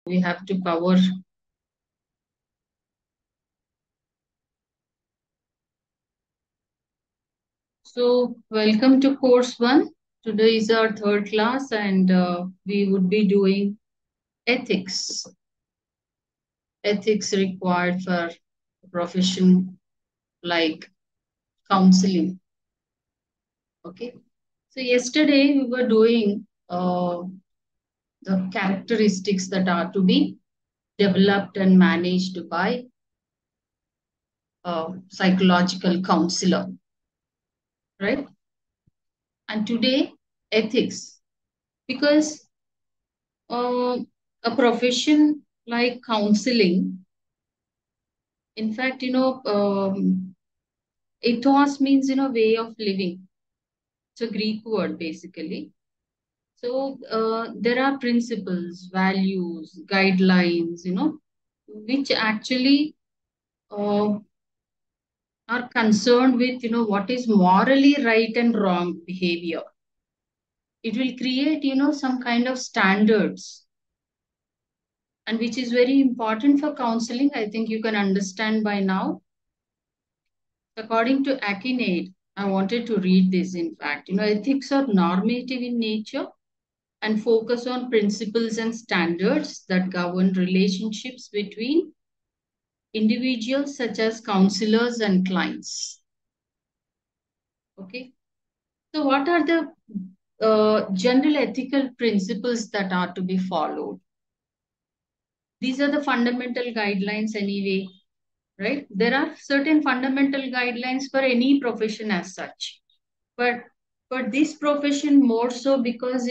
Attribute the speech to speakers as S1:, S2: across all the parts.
S1: we have to cover. So, welcome to course 1. Today is our third class, and we would be doing ethics. Ethics required for a profession like counseling. Okay. So, yesterday we were doing the characteristics that are to be developed and managed by a psychological counselor, right? And today, ethics, because uh, a profession like counseling, in fact, ethos means, way of living. It's a Greek word basically. So there are principles, values, guidelines, which actually uh, are concerned with, what is morally right and wrong behavior. It will create, some kind of standards, and which is very important for counseling. I think you can understand by now. According to Akinade, I wanted to read this in fact. Ethics are normative in nature and focus on principles and standards that govern relationships between individuals such as counselors and clients. Okay. So what are the general ethical principles that are to be followed? These are the fundamental guidelines anyway, right? There are certain fundamental guidelines for any profession as such. But for this profession more so because,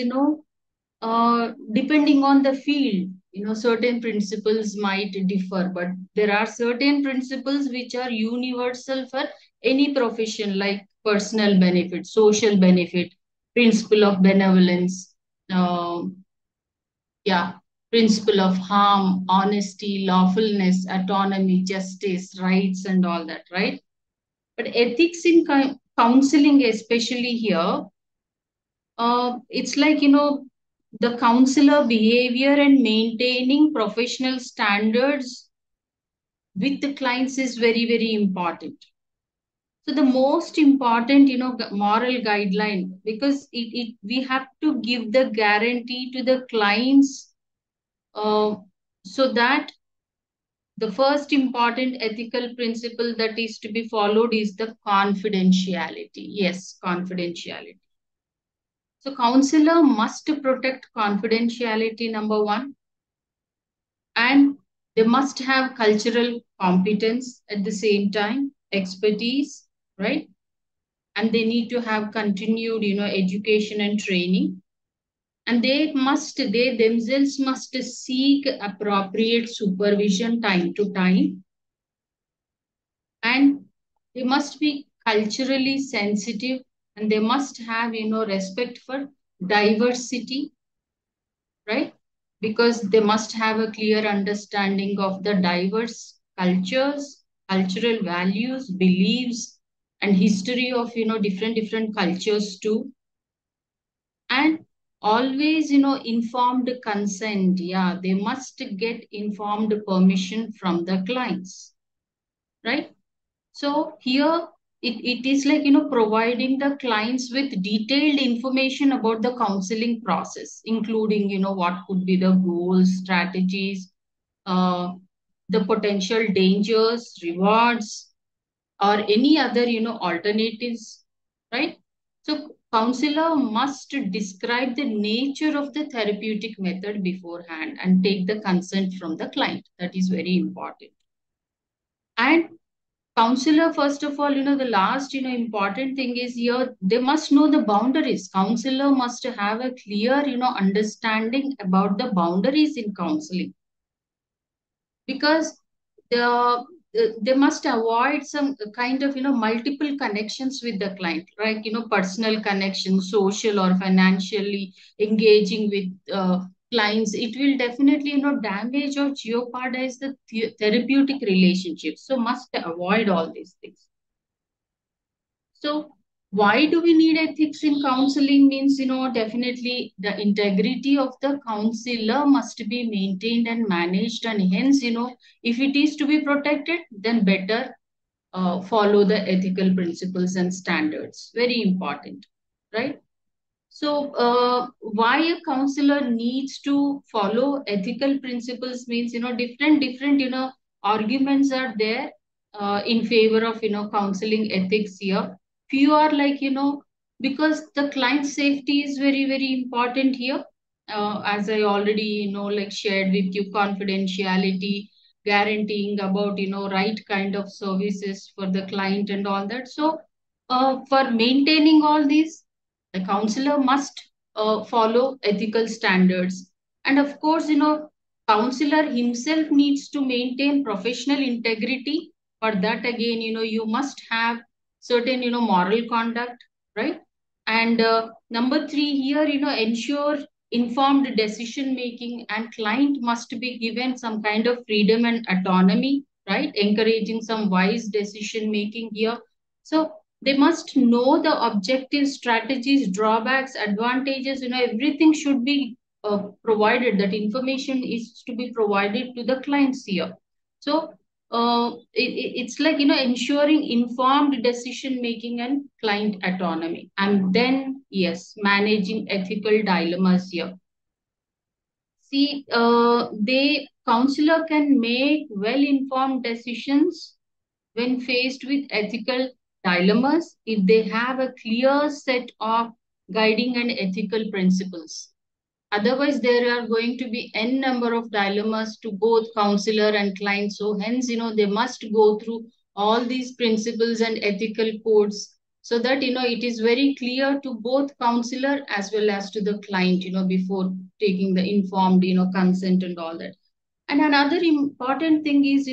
S1: depending on the field, certain principles might differ, but there are certain principles which are universal for any profession, like personal benefit, social benefit, principle of benevolence, um, yeah, principle of harm, honesty, lawfulness, autonomy, justice, rights, and all that, right? But ethics in counseling, especially here, it's like, the counselor behavior and maintaining professional standards with the clients is very, very important. So the most important, moral guideline, because we have to give the guarantee to the clients, so that the first important ethical principle that is to be followed is the confidentiality. Yes, confidentiality. So counselor must protect confidentiality, number one, and they must have cultural competence at the same time, expertise, right? And they need to have continued, education and training. And they themselves must seek appropriate supervision time to time. And they must be culturally sensitive, and they must have, respect for diversity, right? Because they must have a clear understanding of the diverse cultures, cultural values, beliefs, and history of, different cultures too. And always, informed consent. Yeah, they must get informed permission from the clients, right? So here it is like, providing the clients with detailed information about the counseling process, including, what could be the goals, strategies, uh, the potential dangers, rewards, or any other, alternatives, right? So counselor must describe the nature of the therapeutic method beforehand and take the consent from the client. That is very important. And counselor, first of all, the last, important thing is here, they must know the boundaries. Counselor must have a clear, understanding about the boundaries in counseling, because the they must avoid some kind of, multiple connections with the client, like, personal connection, social or financially engaging with clients. It will definitely, damage or jeopardize the therapeutic relationships. So must avoid all these things. So Why do we need ethics in counseling means, definitely the integrity of the counselor must be maintained and managed, and hence, if it is to be protected, then better follow the ethical principles and standards. Very important, right? So, why a counselor needs to follow ethical principles means, different, arguments are there in favor of, counseling ethics here. Few are like, because the client safety is very, very important here. As I already, like shared with you, confidentiality, guaranteeing about, right kind of services for the client and all that. So, for maintaining all these, the counselor must follow ethical standards. And of course, counselor himself needs to maintain professional integrity. For that, again, you must have certain, moral conduct, right? And number three here, ensure informed decision making, and client must be given some kind of freedom and autonomy, right? Encouraging some wise decision making here. So they must know the objectives, strategies, drawbacks, advantages, everything should be provided. That information is to be provided to the clients here. So it's like, ensuring informed decision making and client autonomy. And then, yes, managing ethical dilemmas here. See, they counselor can make well informed decisions when faced with ethical dilemmas if they have a clear set of guiding and ethical principles. Otherwise, there are going to be n number of dilemmas to both counselor and client. So hence, they must go through all these principles and ethical codes so that, it is very clear to both counselor as well as to the client, before taking the informed, consent and all that. And another important thing is,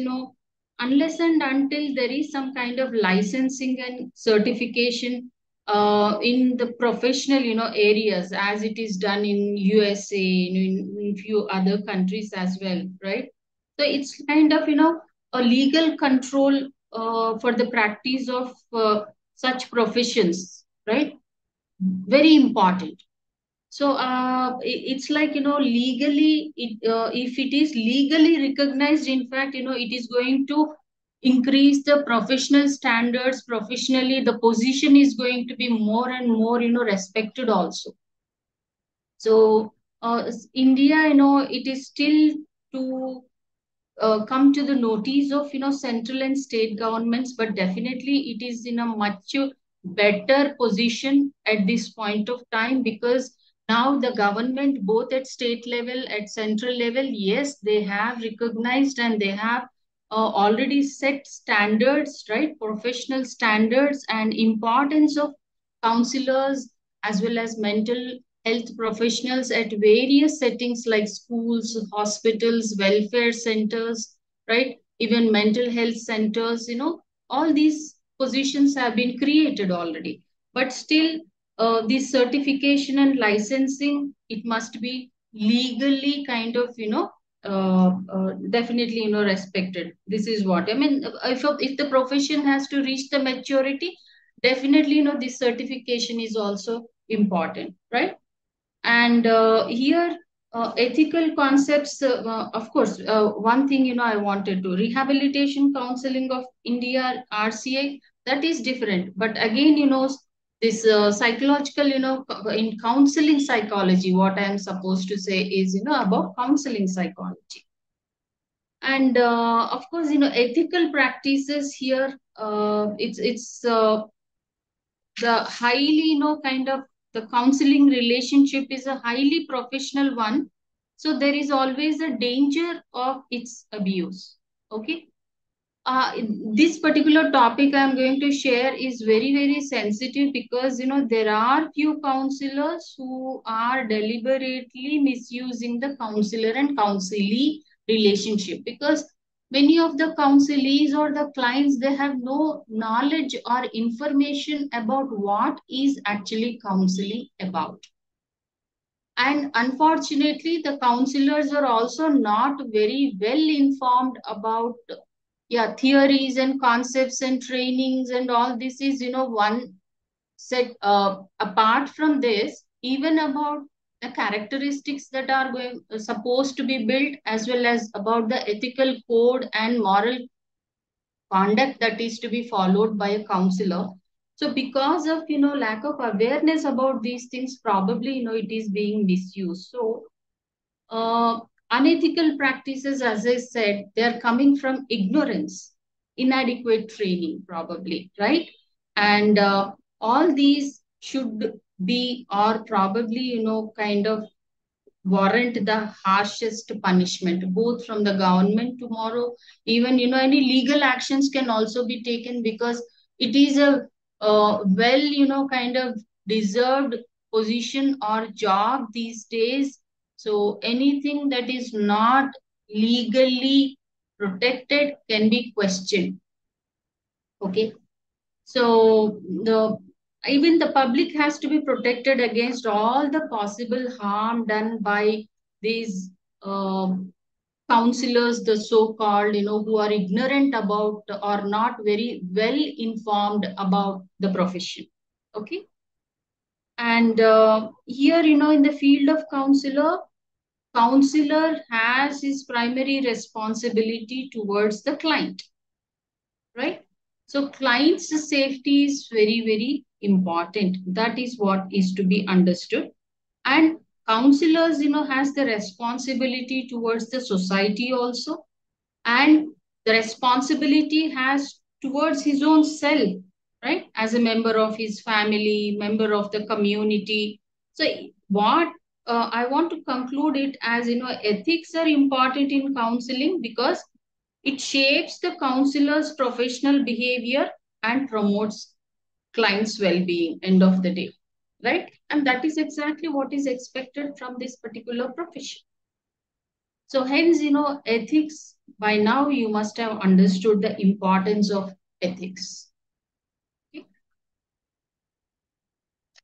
S1: unless and until there is some kind of licensing and certification in the professional, areas, as it is done in USA, in few other countries as well, right? So it's kind of, a legal control for the practice of such professions, right? Very important. So it's like, legally, if it is legally recognized, in fact, it is going to increase the professional standards. Professionally, the position is going to be more and more, respected also. So India, it is still to come to the notice of, central and state governments, but definitely it is in a much better position at this point of time, because now the government, both at state level, at central level, yes, they have recognized and they have already set standards, right? Professional standards and importance of counselors as well as mental health professionals at various settings like schools, hospitals, welfare centers, right? Even mental health centers, all these positions have been created already. But still, this certification and licensing, it must be legally kind of, definitely, respected. This is what I mean. If the profession has to reach the maturity, definitely, this certification is also important, right? And here, ethical concepts, of course, one thing, I wanted to rehabilitation counseling of India, RCA, that is different. But again, this psychological, in counseling psychology, what I am supposed to say is, about counseling psychology. And of course, ethical practices here, it's the highly, kind of the counseling relationship is a highly professional one. So there is always a danger of its abuse. Okay. This particular topic I'm going to share is very, very sensitive because, there are few counselors who are deliberately misusing the counselor and counselee relationship, because many of the counselees or the clients, they have no knowledge or information about what is actually counseling about. And unfortunately, the counselors are also not very well informed about, yeah, theories and concepts and trainings and all. This is, one set apart from this, even about the characteristics that are supposed to be built, as well as about the ethical code and moral conduct that is to be followed by a counselor. So because of lack of awareness about these things, probably it is being misused. So uh, unethical practices, as I said, they are coming from ignorance, inadequate training, probably, right? And all these should be, or probably, kind of warrant the harshest punishment, both from the government tomorrow. Even, any legal actions can also be taken, because it is a well, kind of deserved position or job these days. So anything that is not legally protected can be questioned. Okay. So the even the public has to be protected against all the possible harm done by these uh, counselors, the so-called, who are ignorant about or not very well informed about the profession. Okay. And here, in the field of counselor has his primary responsibility towards the client, right? So client's safety is very, very important. That is what is to be understood. And counselors, has the responsibility towards the society also, and the responsibility has towards his own self, right? As a member of his family, member of the community. So what I want to conclude it as, ethics are important in counseling because it shapes the counselor's professional behavior and promotes client's well-being end of the day, right? And that is exactly what is expected from this particular profession. So hence, ethics, by now you must have understood the importance of ethics. Okay?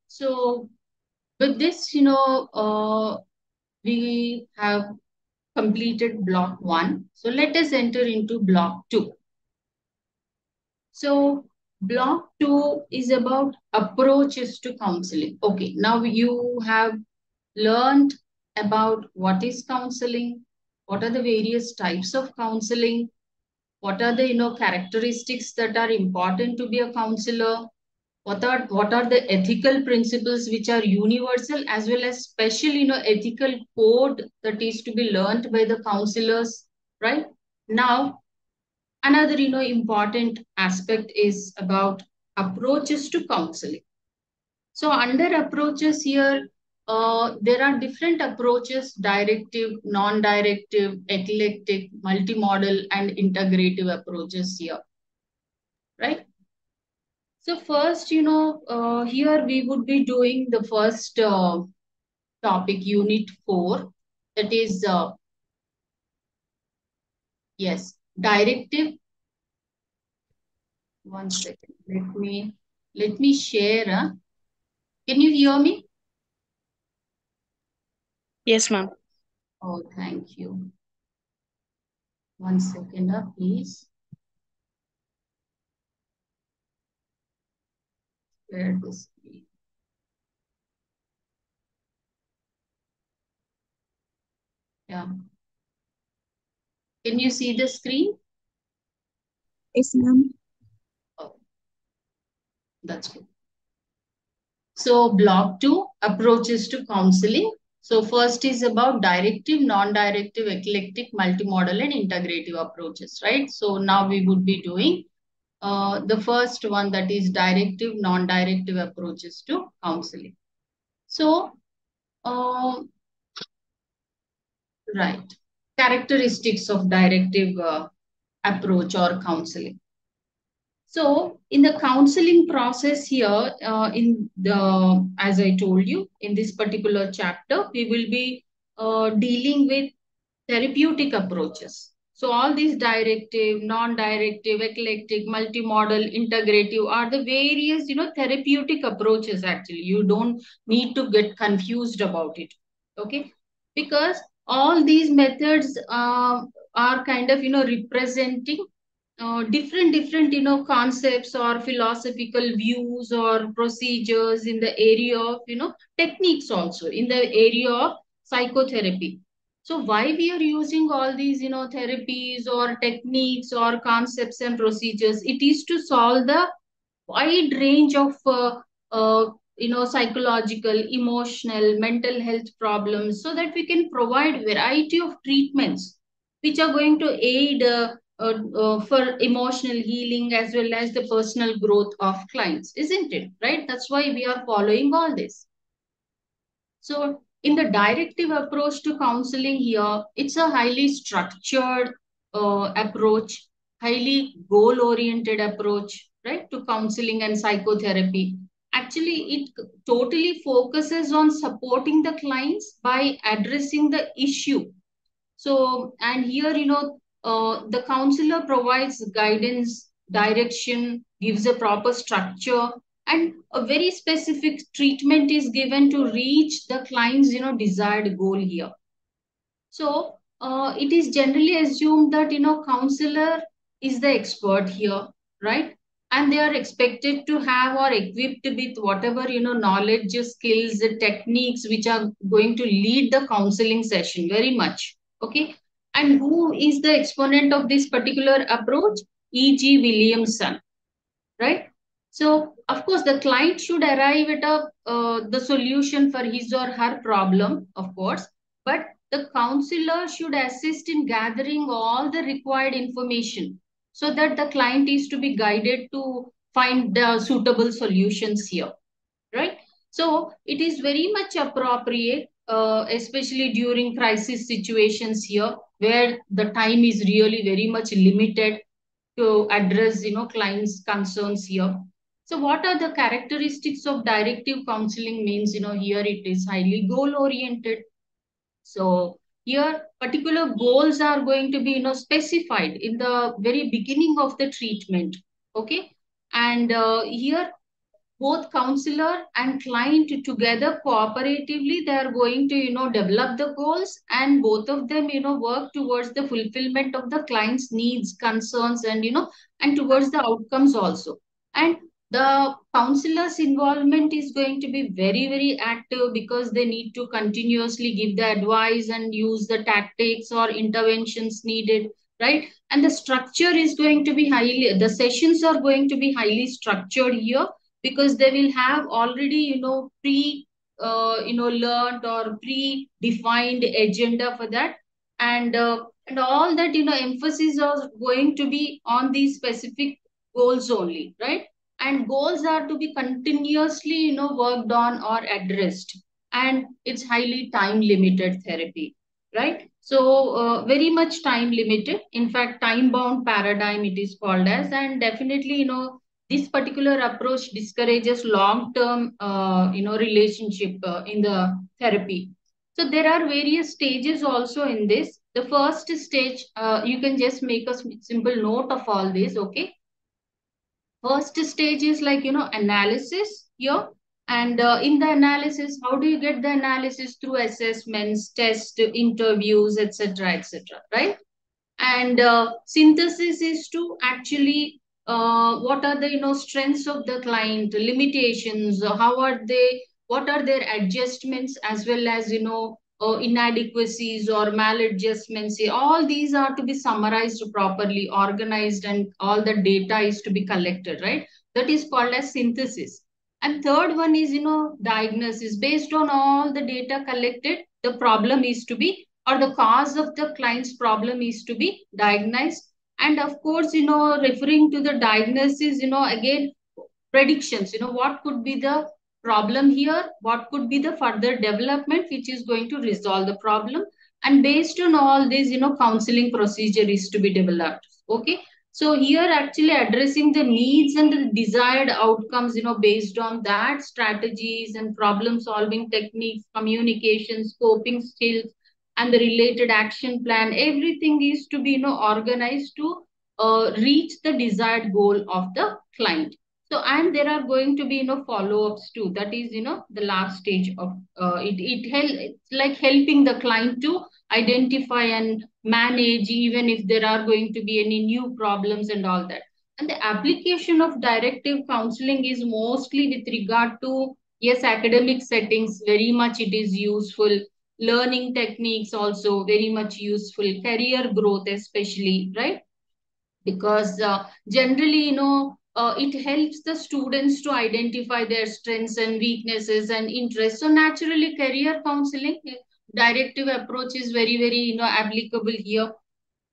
S1: So with this, we have completed block 1. So let us enter into block 2. So block 2 is about approaches to counseling. Okay, now you have learned about what is counseling, what are the various types of counseling, what are the characteristics that are important to be a counselor, what are the ethical principles which are universal, as well as special ethical code that is to be learned by the counselors, right? Now another important aspect is about approaches to counseling. So under approaches here, there are different approaches: directive, non-directive, eclectic, multimodal, and integrative approaches here, right? So first, here we would be doing the first topic, unit 4, that is, yes, directive. One second, let me share. Can you hear me?
S2: Yes, ma'am.
S1: Oh, thank you. One second, please. Share the screen. Yeah. Can you see the screen?
S2: Yes, ma'am.
S1: Oh, that's good. So block 2, approaches to counseling. So first is about directive, non-directive, eclectic, multimodal, and integrative approaches, right? So now we would be doing the first one, that is directive, non-directive approaches to counseling. So, right, characteristics of directive approach or counseling. So in the counseling process here, as I told you, in this particular chapter, we will be dealing with therapeutic approaches. So all these directive, non-directive, eclectic, multimodal, integrative are the various, therapeutic approaches actually. You don't need to get confused about it. Okay. Because all these methods are kind of, representing different concepts or philosophical views or procedures in the area of techniques, also in the area of psychotherapy. So why we are using all these therapies or techniques or concepts and procedures? It is to solve the wide range of psychological, emotional, mental health problems, so that we can provide variety of treatments which are going to aid for emotional healing as well as the personal growth of clients, isn't it? Right? That's why we are following all this. So, in the directive approach to counseling here, it's a highly structured approach, highly goal oriented approach, right, to counseling and psychotherapy. Actually, it totally focuses on supporting the clients by addressing the issue. So, and here, the counselor provides guidance, direction, gives a proper structure, and a very specific treatment is given to reach the client's, desired goal here. So, it is generally assumed that, counselor is the expert here, right? And they are expected to have or equipped with whatever, knowledge, skills, techniques which are going to lead the counseling session very much. Okay. And who is the exponent of this particular approach? E.G. Williamson, right? So, of course, the client should arrive at the solution for his or her problem, of course, but the counselor should assist in gathering all the required information so that the client is to be guided to find the suitable solutions here, right? So, it is very much appropriate, especially during crisis situations here, where the time is really very much limited to address clients concerns here. So what are the characteristics of directive counseling? Means here it is highly goal oriented. So here particular goals are going to be specified in the very beginning of the treatment. Okay. And here both counselor and client together cooperatively, they are going to develop the goals, and both of them work towards the fulfillment of the client's needs, concerns, and and towards the outcomes also. And the counselor's involvement is going to be very active, because they need to continuously give the advice and use the tactics or interventions needed, right? And the structure is going to be highly, the sessions are going to be highly structured here, because they will have already pre learned or pre-defined agenda for that. And all that emphasis is going to be on these specific goals only, right? And goals are to be continuously worked on or addressed, and it's highly time limited therapy, right? So very much time limited, in fact time bound paradigm it is called as. And definitely this particular approach discourages long term relationship in the therapy. So there are various stages also in this. The first stage, you can just make a simple note of all this, okay? First stage is like analysis here. And in the analysis, how do you get the analysis? Through assessments, tests, interviews, etc., etc., right? And synthesis is to actually what are the strengths of the client, limitations, how are they, what are their adjustments, as well as inadequacies or maladjustments. All these are to be summarized properly, organized, and all the data is to be collected, right? That is called as synthesis. And third one is diagnosis. Based on all the data collected, the problem is to be, or the cause of the client's problem is to be diagnosed. And of course referring to the diagnosis, again predictions, what could be the problem here, what could be the further development which is going to resolve the problem. And based on all this counseling procedure is to be developed. Okay. So here actually addressing the needs and the desired outcomes, based on that, strategies and problem solving techniques, communication, scoping skills, and the related action plan, everything is to be organized to reach the desired goal of the client. So, and there are going to be follow-ups too. That is the last stage of it's like helping the client to identify and manage, even if there are going to be any new problems and all that. And the application of directive counseling is mostly with regard to, yes, academic settings, very much it is useful. Learning techniques also very much useful. Career growth especially, right? Because generally, it helps the students to identify their strengths and weaknesses and interests. So naturally, career counseling, directive approach is very, very, applicable here.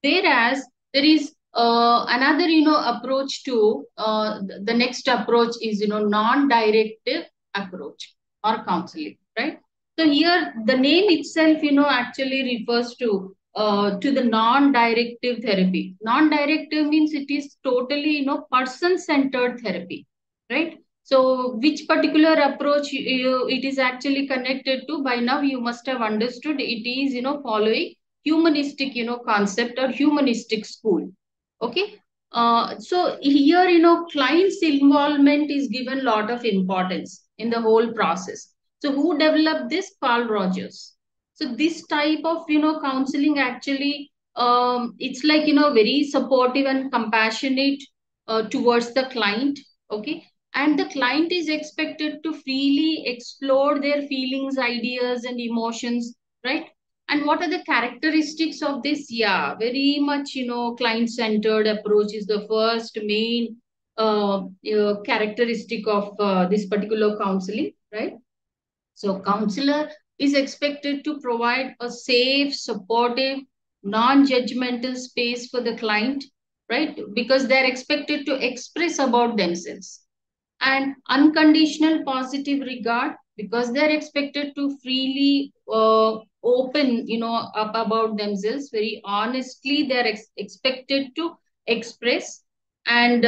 S1: Whereas there is another, approach to, the next approach is, non-directive approach or counseling, right? So here the name itself, actually refers to the non-directive therapy. Non-directive means it is totally, person-centered therapy, right? So which particular approach it is actually connected to, by now you must have understood it is, following humanistic, concept or humanistic school. Okay. So here, client's involvement is given a lot of importance in the whole process. So who developed this? Carl Rogers. So this type of, counseling actually, it's like, very supportive and compassionate towards the client. Okay. And the client is expected to freely explore their feelings, ideas, and emotions, right? And what are the characteristics of this? Yeah, very much, client-centered approach is the first main characteristic of this particular counseling, right? So counselor is expected to provide a safe, supportive, non-judgmental space for the client, right? Because they're expected to express about themselves. And unconditional positive regard, because they're expected to freely open, up about themselves very honestly. They're expected to express. And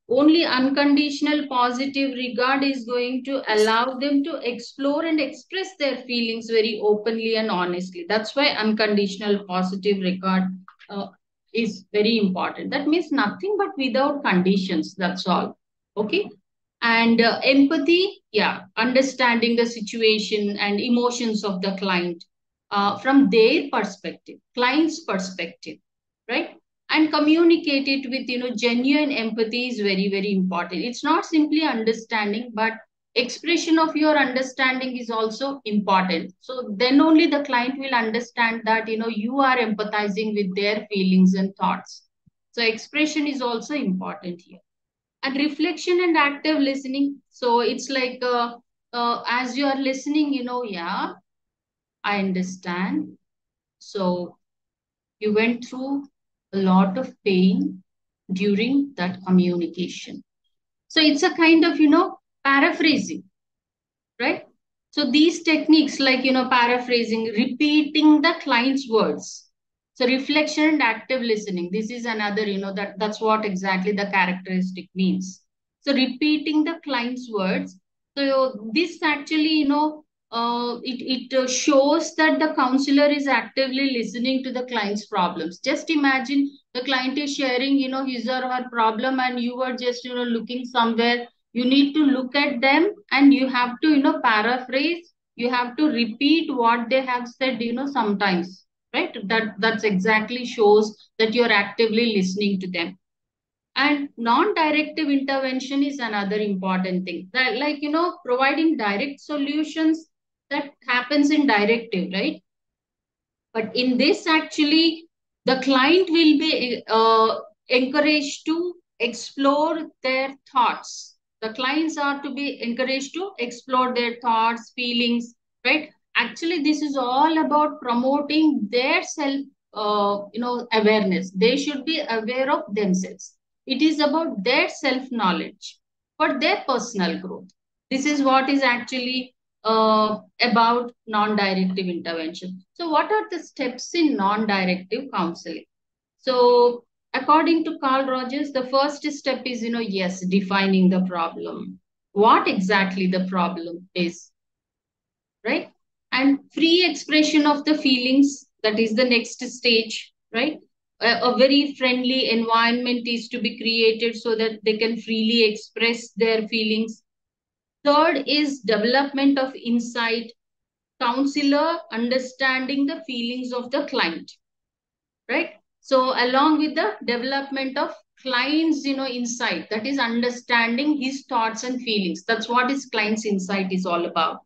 S1: only unconditional positive regard is going to allow them to explore and express their feelings very openly and honestly. That's why unconditional positive regard uh, is very important. That means nothing but without conditions, that's all. Okay. And empathy, yeah, understanding the situation and emotions of the client from their perspective, client's perspective, right? And communicate it with, genuine empathy is very, very important. It's not simply understanding, but expression of your understanding is also important. So then only the client will understand that, you are empathizing with their feelings and thoughts. So expression is also important here. And reflection and active listening. So it's like, as you are listening, yeah, I understand. So you went through a lot of pain during that communication. So it's a kind of, paraphrasing, right? So these techniques like, paraphrasing, repeating the client's words. So reflection and active listening, this is another, that's what exactly the characteristic means. So repeating the client's words. So this actually, it shows that the counselor is actively listening to the client's problems. Just imagine the client is sharing, his or her problem, and you are just, looking somewhere. You need to look at them and you have to, paraphrase. You have to repeat what they have said, sometimes, right? That's exactly shows that you're actively listening to them. And non-directive intervention is another important thing. That, like, providing direct solutions, that happens in directive, right? But in this, actually, the client will be encouraged to explore their thoughts. The clients are to be encouraged to explore their thoughts, feelings, right? Actually, this is all about promoting their self, awareness. They should be aware of themselves. It is about their self knowledge for their personal growth. This is what is actually about non-directive intervention. So what are the steps in non-directive counseling? So according to Carl Rogers, the first step is, yes, defining the problem. What exactly the problem is, right? And free expression of the feelings, that is the next stage, right? A very friendly environment is to be created so that they can freely express their feelings. Third is development of insight. counselor understanding the feelings of the client, right? So along with the development of client's, insight, that is understanding his thoughts and feelings. That's what his client's insight is all about.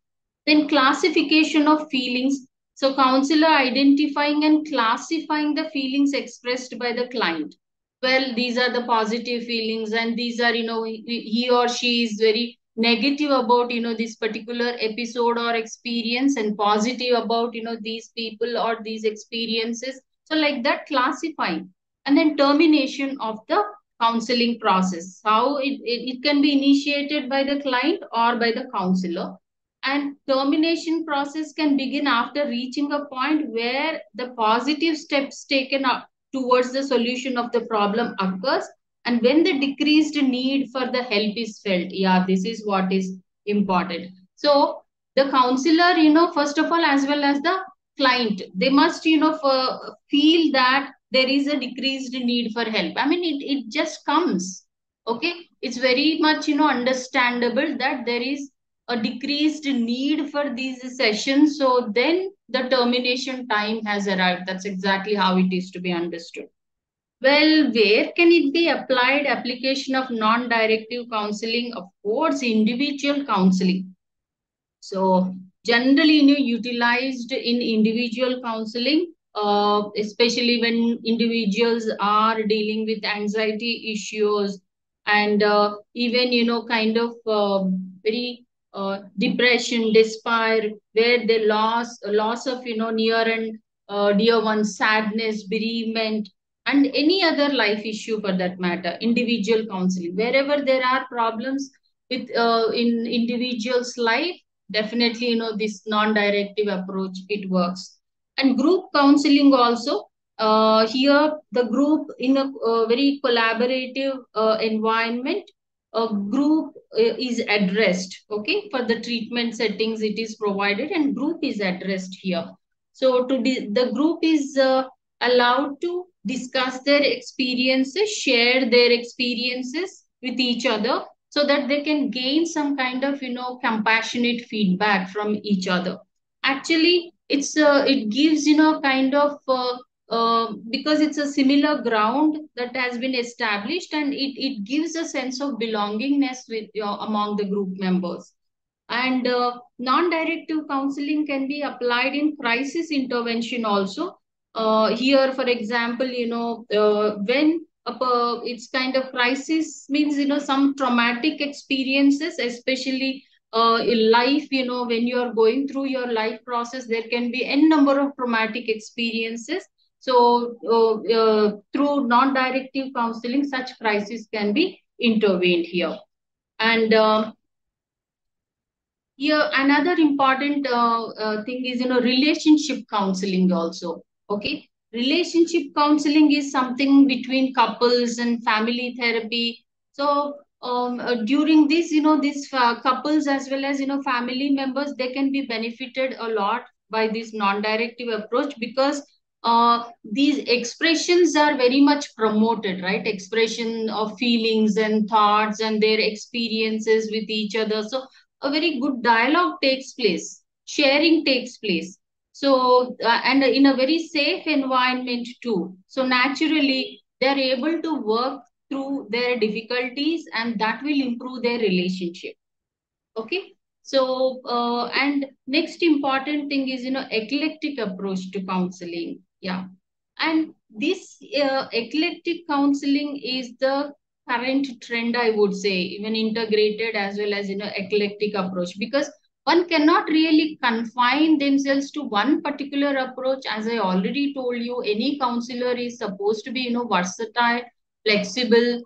S1: Then classification of feelings. So counselor identifying and classifying the feelings expressed by the client. Well, these are the positive feelings, and these are, he or she is very negative about, this particular episode or experience, and positive about, these people or these experiences. So like that, classifying. And then termination of the counseling process, how it can be initiated by the client or by the counselor. And termination process can begin after reaching a point where the positive steps taken up towards the solution of the problem occurs, and when the decreased need for the help is felt. Yeah, this is what is important. So the counselor, first of all, as well as the client, they must, feel that there is a decreased need for help. I mean, it just comes. Okay. It's very much, understandable that there is a decreased need for these sessions. So then the termination time has arrived. That's exactly how it is to be understood. Well, where can it be applied? Application of non-directive counseling, of course, individual counseling. So generally, utilized in individual counseling, especially when individuals are dealing with anxiety issues, and even, kind of very depression, despair, where they loss of, near and dear ones, sadness, bereavement, and any other life issue for that matter. Individual counseling, wherever there are problems with in individual's life, definitely, this non-directive approach, it works. And group counseling also, here the group in a very collaborative environment, a group is addressed. Okay, for the treatment settings it is provided, and group is addressed here. So the group is allowed to discuss their experiences, share their experiences with each other, so that they can gain some kind of, compassionate feedback from each other. Actually, it gives, kind of because it's a similar ground that has been established, and it gives a sense of belongingness with among the group members. And non-directive counseling can be applied in crisis intervention also. Here, for example, when it's kind of crisis means, some traumatic experiences, especially in life, when you are going through your life process, there can be n number of traumatic experiences. So through non-directive counseling, such crisis can be intervened here. And here, another important thing is, relationship counseling also. Okay. Relationship counseling is something between couples and family therapy. So, during this, these couples as well as, family members, they can be benefited a lot by this non-directive approach, because these expressions are very much promoted, right? Expression of feelings and thoughts and their experiences with each other. So, a very good dialogue takes place, sharing takes place. So, and in a very safe environment too. So, naturally, they're able to work through their difficulties, and that will improve their relationship. Okay. So, and next important thing is, eclectic approach to counseling. Yeah. And this eclectic counseling is the current trend, I would say, even integrated as well as, eclectic approach, because one cannot really confine themselves to one particular approach. As I already told you, any counselor is supposed to be, versatile, flexible,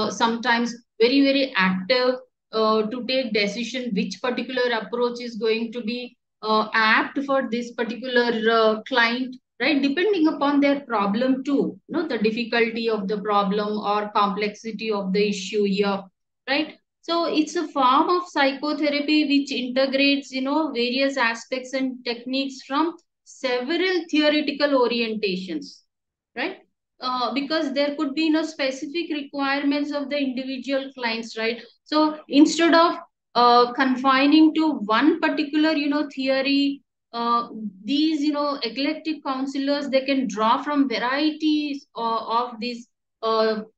S1: sometimes very, very active, to take decision which particular approach is going to be apt for this particular client, right? Depending upon their problem too, the difficulty of the problem or complexity of the issue here, right? So it's a form of psychotherapy which integrates, various aspects and techniques from several theoretical orientations, right? Because there could be no specific requirements of the individual clients, right? So instead of confining to one particular, theory, these eclectic counselors, they can draw from varieties of these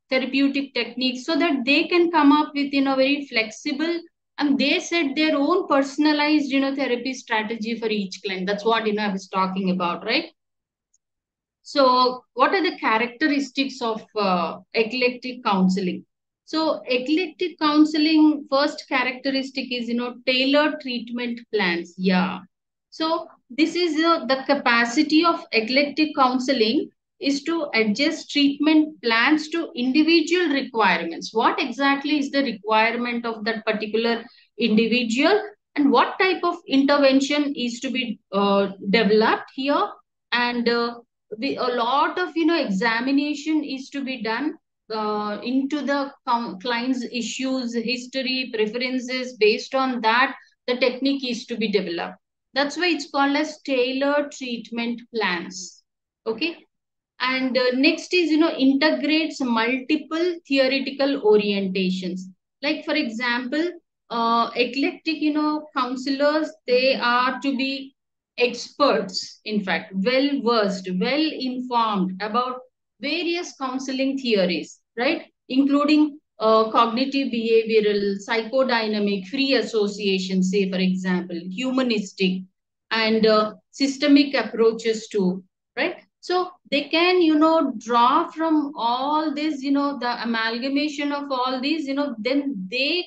S1: therapeutic techniques, so that they can come up with very flexible, and they set their own personalized therapy strategy for each client. That's what I was talking about, right? So, what are the characteristics of eclectic counseling? So, eclectic counseling, first characteristic is, tailored treatment plans. Yeah. So, this is the capacity of eclectic counseling is to adjust treatment plans to individual requirements. What exactly is the requirement of that particular individual, and what type of intervention is to be developed here? And a lot of examination is to be done into the client's issues, history, preferences. Based on that, the technique is to be developed. That's why it's called as tailored treatment plans. Okay. And next is integrates multiple theoretical orientations. Like for example, eclectic counselors, they are to be experts, in fact well versed, well informed about various counseling theories, right, including cognitive behavioral, psychodynamic, free association, say for example, humanistic, and systemic approaches too, right? So they can draw from all this, the amalgamation of all these, then they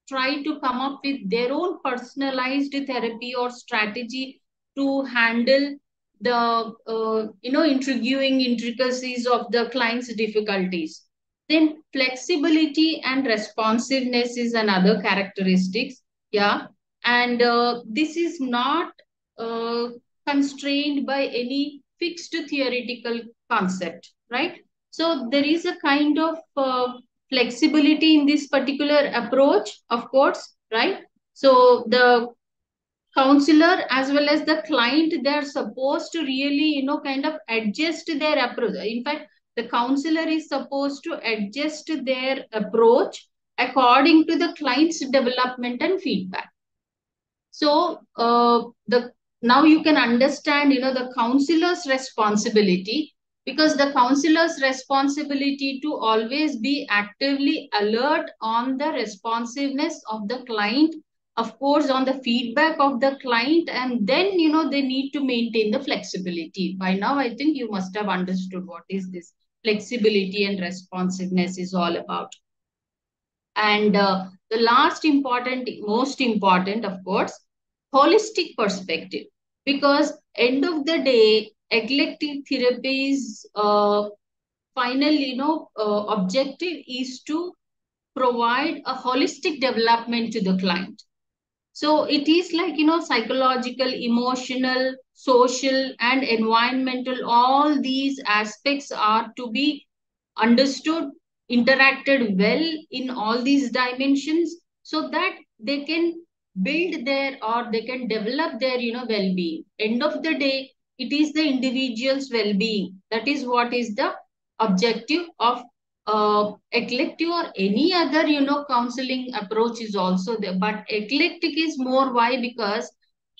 S1: try to come up with their own personalized therapy or strategy to handle the intriguing intricacies of the client's difficulties. Then flexibility and responsiveness is another characteristics. Yeah. And this is not uh, constrained by any fixed theoretical concept, right? So there is a kind of flexibility in this particular approach, of course, right? So the counselor as well as the client, they are supposed to really kind of adjust their approach. In fact, the counselor is supposed to adjust their approach according to the client's development and feedback. So the now you can understand the counselor's responsibility, because the counselor's responsibility to always be actively alert on the responsiveness of the client, of course on the feedback of the client, and then they need to maintain the flexibility. By now I think you must have understood what is this flexibility and responsiveness is all about. And the last important, most important, of course, holistic perspective. Because end of the day, eclectic therapies final, objective is to provide a holistic development to the client. So it is like, psychological, emotional, social, and environmental, all these aspects are to be understood, interacted well in all these dimensions, so that they can build their, or they can develop their well-being. End of the day, it is the individual's well-being, that is what is the objective of eclectic or any other counseling approach is also there. But eclectic is more, why? Because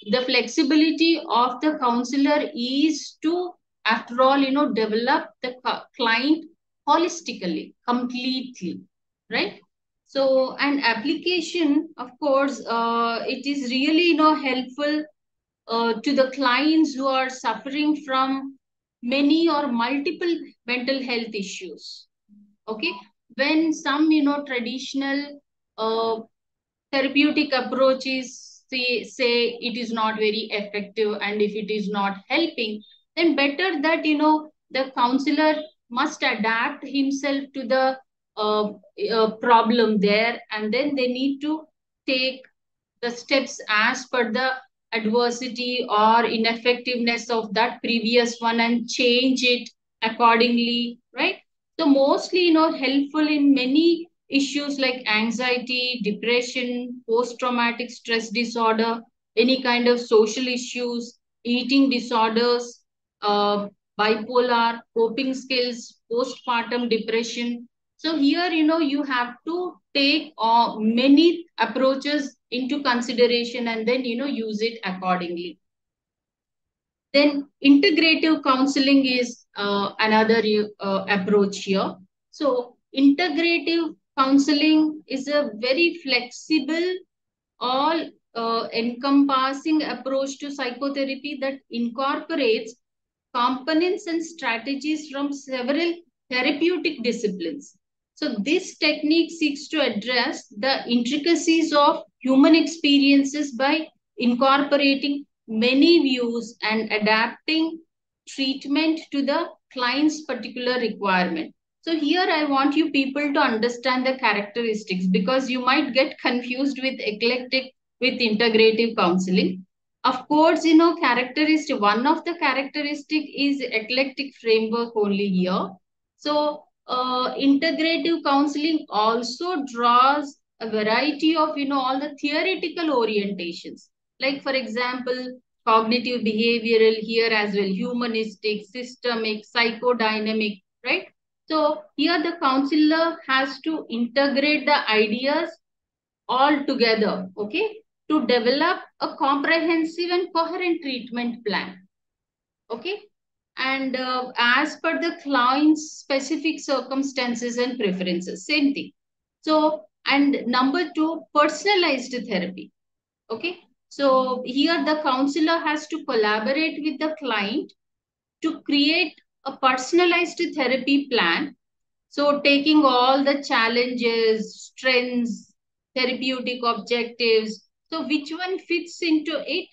S1: the flexibility of the counselor is to, after all, develop the client holistically, completely, right? So, an application, of course, it is really helpful to the clients who are suffering from many or multiple mental health issues. Okay, when some traditional therapeutic approaches say it is not very effective, and if it is not helping, then better that the counselor must adapt himself to the problem there, and then they need to take the steps as per the adversity or ineffectiveness of that previous one and change it accordingly, right? So mostly helpful in many issues like anxiety, depression, post traumatic stress disorder, any kind of social issues, eating disorders, uh, bipolar, coping skills, postpartum depression. So here, you have to take many approaches into consideration, and then, use it accordingly. Then integrative counseling is another approach here. So integrative counseling is a very flexible, all encompassing approach to psychotherapy that incorporates components and strategies from several therapeutic disciplines. So, this technique seeks to address the intricacies of human experiences by incorporating many views and adapting treatment to the client's particular requirement. So, here I want you people to understand the characteristics because you might get confused with eclectic with integrative counseling. Of course, characteristic, one of the characteristic is eclectic framework only here. So, integrative counseling also draws a variety of, all the theoretical orientations. Like, for example, cognitive behavioral here as well, humanistic, systemic, psychodynamic, right? So, here the counselor has to integrate the ideas all together, okay, to develop a comprehensive and coherent treatment plan, okay, and as per the client's specific circumstances and preferences, same thing. So, and number two, personalized therapy, okay. So, here the counselor has to collaborate with the client to create a personalized therapy plan, so taking all the challenges, strengths, therapeutic objectives, so which one fits into it,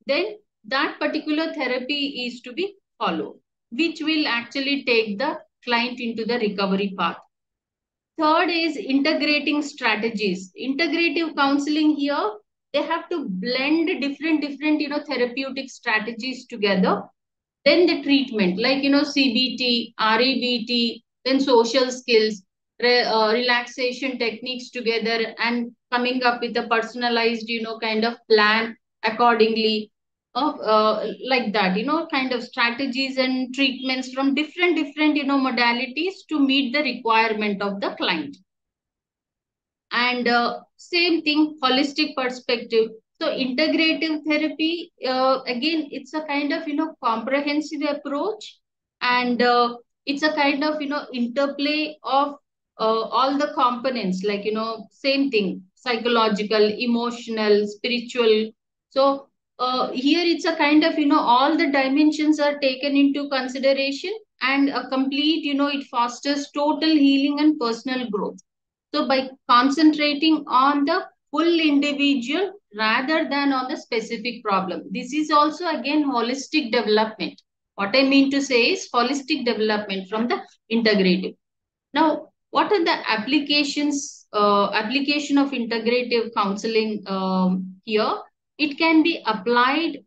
S1: then that particular therapy is to be followed, which will actually take the client into the recovery path. Third is integrating strategies. Integrative counseling here, they have to blend different, therapeutic strategies together. Then the treatment, like, CBT, REBT, then social skills, relaxation techniques together, and coming up with a personalized, kind of plan accordingly of like that, kind of strategies and treatments from different, modalities to meet the requirement of the client. And same thing, holistic perspective. So integrative therapy, again, it's a kind of, comprehensive approach, and it's a kind of, interplay of all the components, like, same thing, psychological, emotional, spiritual. So here it's a kind of, all the dimensions are taken into consideration, and a complete, it fosters total healing and personal growth. So by concentrating on the full individual rather than on the specific problem. This is also again holistic development. What I mean to say is holistic development from the integrative. Now, what are the applications, application of integrative counseling here? It can be applied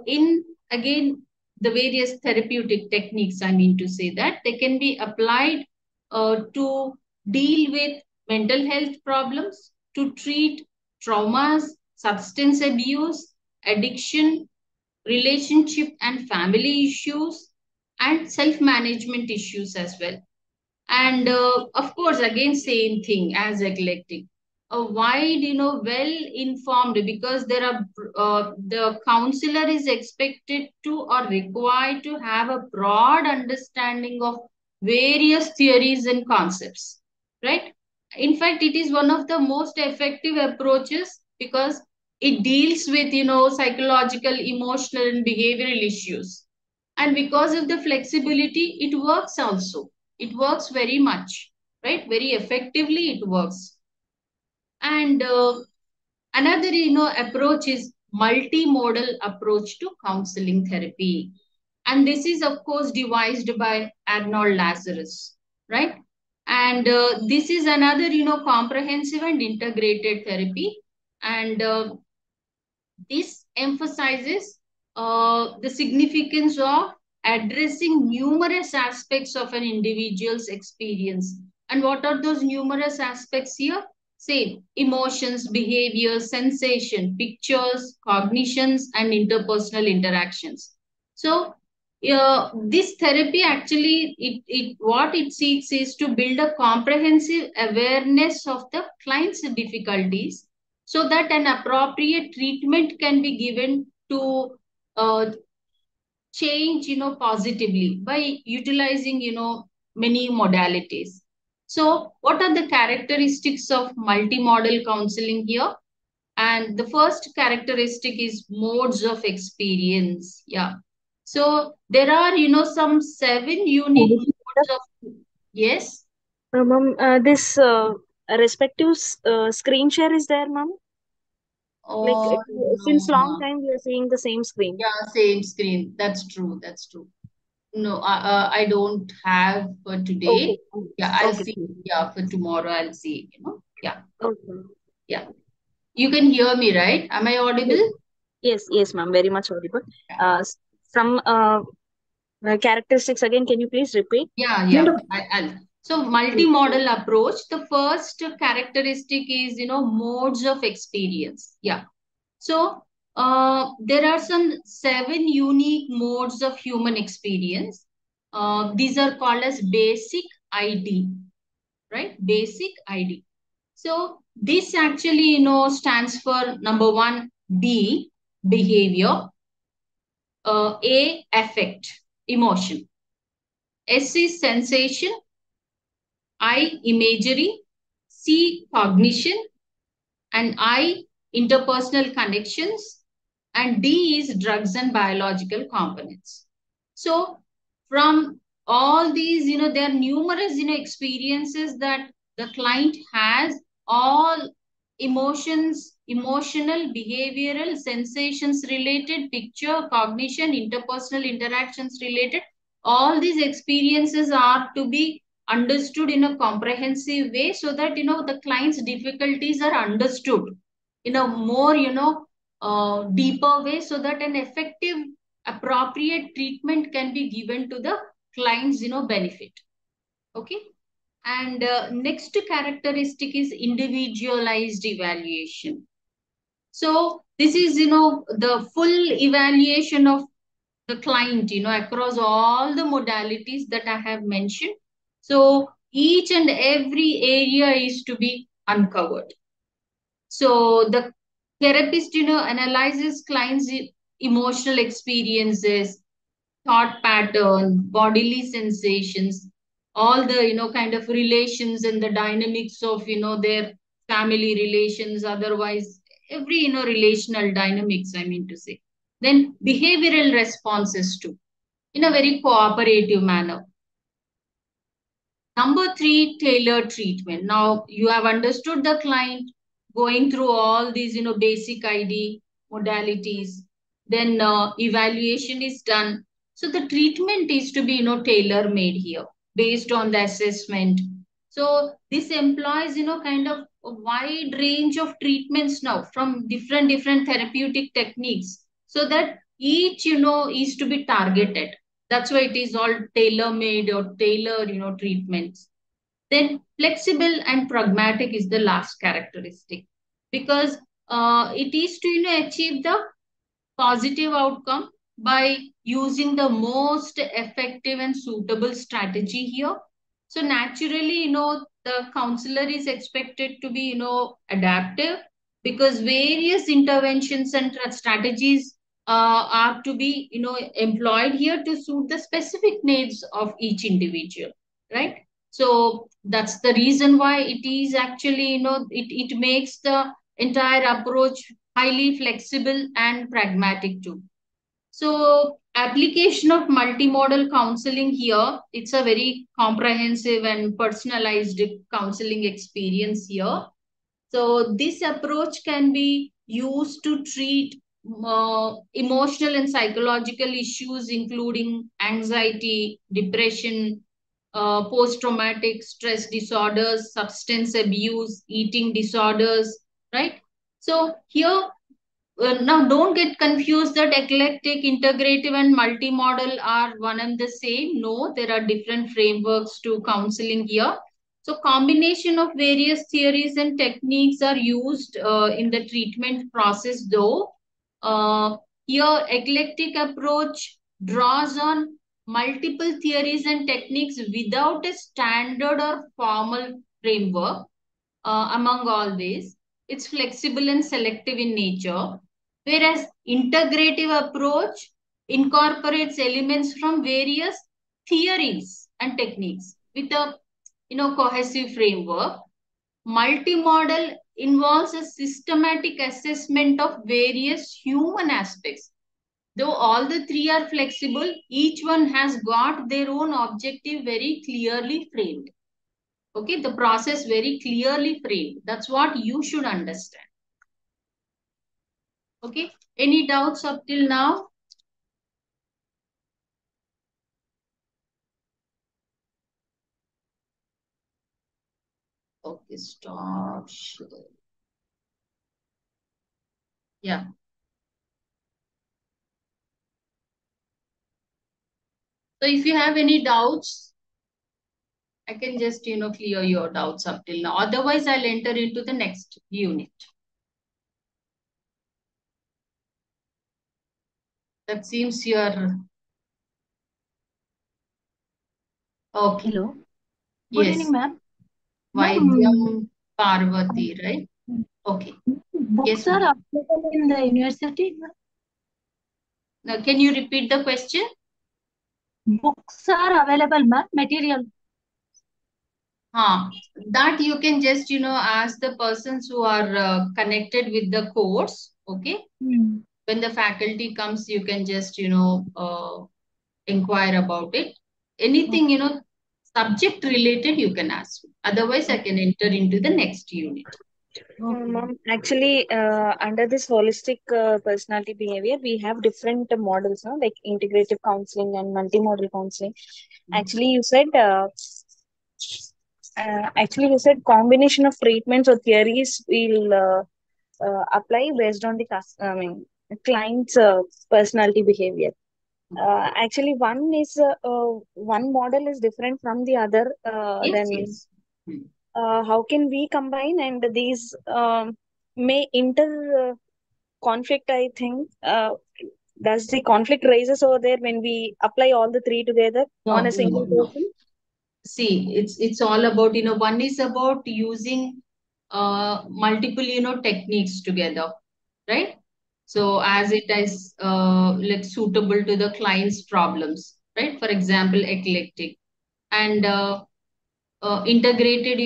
S1: in, again, the various therapeutic techniques. I mean to say that they can be applied to deal with mental health problems, to treat traumas, substance abuse, addiction, relationship and family issues, and self-management issues as well. And of course, again, same thing as eclectic. A wide, well informed, because there are the counselor is expected to or required to have a broad understanding of various theories and concepts, right? In fact, it is one of the most effective approaches because it deals with, psychological, emotional, and behavioral issues. And because of the flexibility, it works also. It works very much, right? Very effectively, it works. And another, approach is multimodal approach to counseling therapy. And this is, of course, devised by Arnold Lazarus, right? And this is another, comprehensive and integrated therapy. And this emphasizes the significance of addressing numerous aspects of an individual's experience. And what are those numerous aspects here? Same, emotions, behaviors, sensation, pictures, cognitions, and interpersonal interactions. So, this therapy actually, what it seeks is to build a comprehensive awareness of the client's difficulties so that an appropriate treatment can be given to uh, change, positively by utilizing, many modalities. So what are the characteristics of multimodal counseling here? And the first characteristic is modes of experience. Yeah. So there are, some 7 unique modes of, yes.
S2: Ma'am, this respective screen share is there, ma'am? Like
S1: Oh,
S2: since
S1: no,
S2: long
S1: ma.
S2: time we are seeing the same screen.
S1: Yeah, same screen. That's true. That's true. No, I don't have for
S2: Okay.
S1: today. Yeah, I'll
S2: Okay.
S1: see. Yeah, for tomorrow I'll see, Yeah,
S2: Okay.
S1: yeah. You can hear me, right? Am I
S2: Yes.
S1: audible?
S2: Yes. Yes, ma'am. Very much audible.
S1: Yeah,
S2: Some characteristics again. Can you please repeat?
S1: yeah,
S2: Yes.
S1: yeah. I'll. So multimodal approach, the first characteristic is, modes of experience. Yeah. So there are some 7 unique modes of human experience. These are called as basic ID, right? Basic ID. So this actually, stands for number one, B, behavior, A, affect, emotion, S is sensation, I, imagery, C, cognition, and I, interpersonal connections, and D is drugs and biological components. So from all these, there are numerous, experiences that the client has, all emotions, emotional, behavioral, sensations related, picture, cognition, interpersonal interactions related. All these experiences are to be understood in a comprehensive way so that, the client's difficulties are understood in a more, deeper way so that an effective, appropriate treatment can be given to the client's, benefit. Okay. And next characteristic is individualized evaluation. So this is, the full evaluation of the client, across all the modalities that I have mentioned. So each and every area is to be uncovered. So the therapist, analyzes clients' emotional experiences, thought pattern, bodily sensations, all the, kind of relations and the dynamics of, their family relations, otherwise, every, relational dynamics, I mean to say. Then behavioral responses too, in a very cooperative manner. Number three, tailored treatment. Now you have understood the client, going through all these, basic ID modalities. Then evaluation is done. So the treatment is to be, tailor made here based on the assessment. So this employs, kind of a wide range of treatments now from different therapeutic techniques so that each, is to be targeted. That's why it is all tailor-made or tailored, treatments. Then flexible and pragmatic is the last characteristic because it is to, achieve the positive outcome by using the most effective and suitable strategy here. So naturally, the counselor is expected to be, adaptive because various interventions and strategies are to be, employed here to suit the specific needs of each individual, right? So that's the reason why it is actually, it makes the entire approach highly flexible and pragmatic too. So application of multimodal counseling here, it's a very comprehensive and personalized counseling experience here. So this approach can be used to treat emotional and psychological issues, including anxiety, depression, post-traumatic stress disorders, substance abuse, eating disorders, right? So here now, don't get confused that eclectic, integrative, and multimodal are one and the same. No, there are different frameworks to counseling here. So, combination of various theories and techniques are used in the treatment process, though. Uh, Here, eclectic approach draws on multiple theories and techniques without a standard or formal framework among all these. It's flexible and selective in nature. Whereas integrative approach incorporates elements from various theories and techniques with a cohesive framework. Multimodal involves a systematic assessment of various human aspects. Though all the three are flexible, each one has got their own objective very clearly framed. Okay, the process very clearly framed. That's what you should understand. Okay, any doubts up till now? Okay, stop. Yeah. So if you have any doubts, I can just, clear your doubts up till now. Otherwise, I'll enter into the next unit. That seems you're okay.
S2: Hello. Good
S1: Yes.
S2: evening, ma'am. Ma'am,
S1: Vaidyam Parvati, right? Okay.
S2: books
S1: Yes,
S2: are
S1: ma'am.
S2: available in the university.
S1: Now, can you repeat the question?
S2: Books are available, ma'am. Material.
S1: That you can just, ask the persons who are connected with the course. Okay.
S2: Hmm.
S1: When the faculty comes, you can just, inquire about it. Anything, subject related, you can ask. Otherwise, I can enter into the next unit.
S2: Ma'am, actually, under this holistic personality behavior, we have different models, no? Like integrative counseling and multimodal counseling. Actually, you said, combination of treatments or theories will apply based on the client's personality behavior. Actually, one model is different from the other.
S1: Yes,
S2: Then
S1: yes. Hmm.
S2: how can we combine and these may inter conflict? I think does the conflict rises over there when we apply all the three together on
S1: No,
S2: a
S1: no,
S2: single
S1: no.
S2: person?
S1: See, it's all about, one is about using multiple, techniques together, right? So as it is like suitable to the client's problems, right? For example, eclectic and integrated,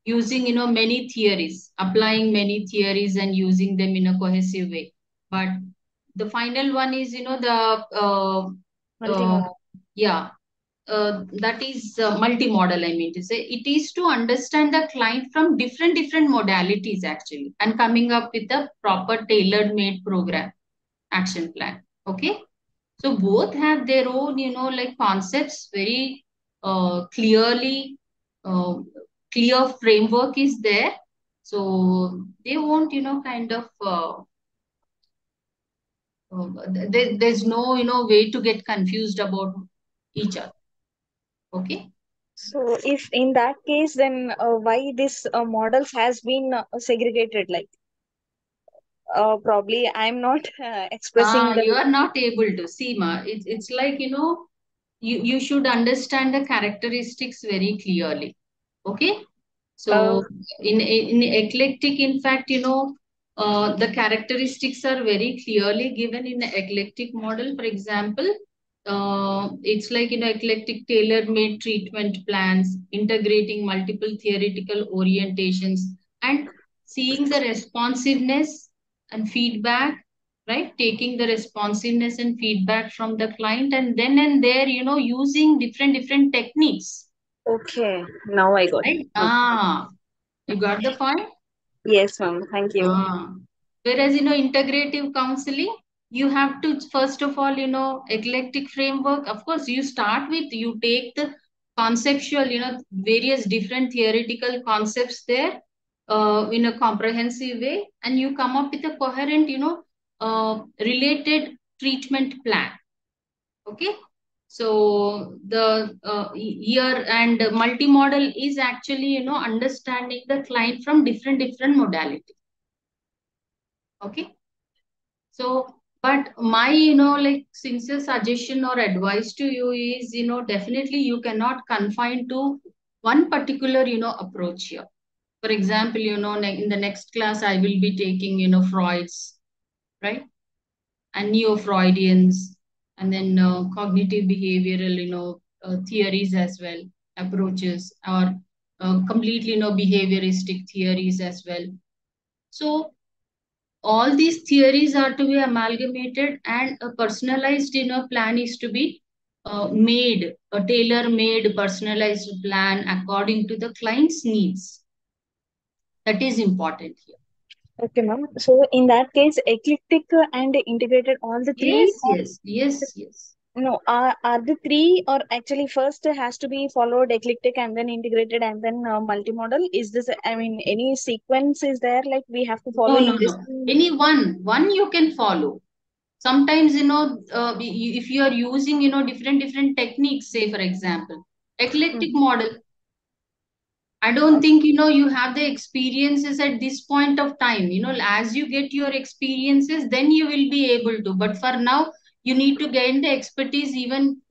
S1: using, many theories, applying many theories and using them in a cohesive way. But the final one is, uh,
S2: Multimodal.
S1: yeah, that is multimodal, I mean to say. It is to understand the client from different modalities actually, and coming up with a proper tailor made program action plan. Okay. So both have their own, like concepts very clearly, uh, clear framework is there. So they won't, kind of, there's no, way to get confused about each other. Okay.
S2: So if in that case, then why this models has been segregated? Like probably I'm not expressing
S1: You
S2: the.
S1: are not able to see, ma. It's like, you should understand the characteristics very clearly. Okay.
S2: Uh,
S1: So in eclectic, in fact, the characteristics are very clearly given in the eclectic model. For example, it's like, eclectic tailor-made treatment plans, integrating multiple theoretical orientations, and seeing the responsiveness and feedback, right? Taking the responsiveness and feedback from the client, and then and there, using different techniques,
S2: okay, now I got.
S1: right?
S2: Okay.
S1: You got the point?
S2: Yes, ma'am. Thank you.
S1: Ah. Whereas, integrative counseling, you have to, first of all, eclectic framework. Of course, you start with, you take the conceptual, various different theoretical concepts there in a comprehensive way, and you come up with a coherent, related treatment plan. Okay. So the here and multimodal is actually, understanding the client from different modalities. Okay. So, but my, like sincere suggestion or advice to you is, definitely you cannot confine to one particular, approach here. For example, in the next class, I will be taking, Freud's, right? And neo-Freudians. and then cognitive behavioral, theories as well, approaches, or completely, behavioristic theories as well. So all these theories are to be amalgamated, and a personalized, plan is to be made, a tailor-made personalized plan according to the client's needs. That is important here.
S2: Okay, ma'am. So in that case, eclectic and integrated, all the three,
S1: Yes,
S2: or
S1: yes, yes, yes.
S2: no, are the three, or actually first has to be followed eclectic and then integrated and then multimodal? Is this, I mean, any sequence is there like we have to follow
S1: No, no,
S2: in this?
S1: no. Any one you can follow. Sometimes, if you are using, different techniques, say for example, eclectic
S2: Mhm.
S1: model, I don't think, you have the experiences at this point of time. As you get your experiences, then you will be able to. But for now, you need to gain the expertise even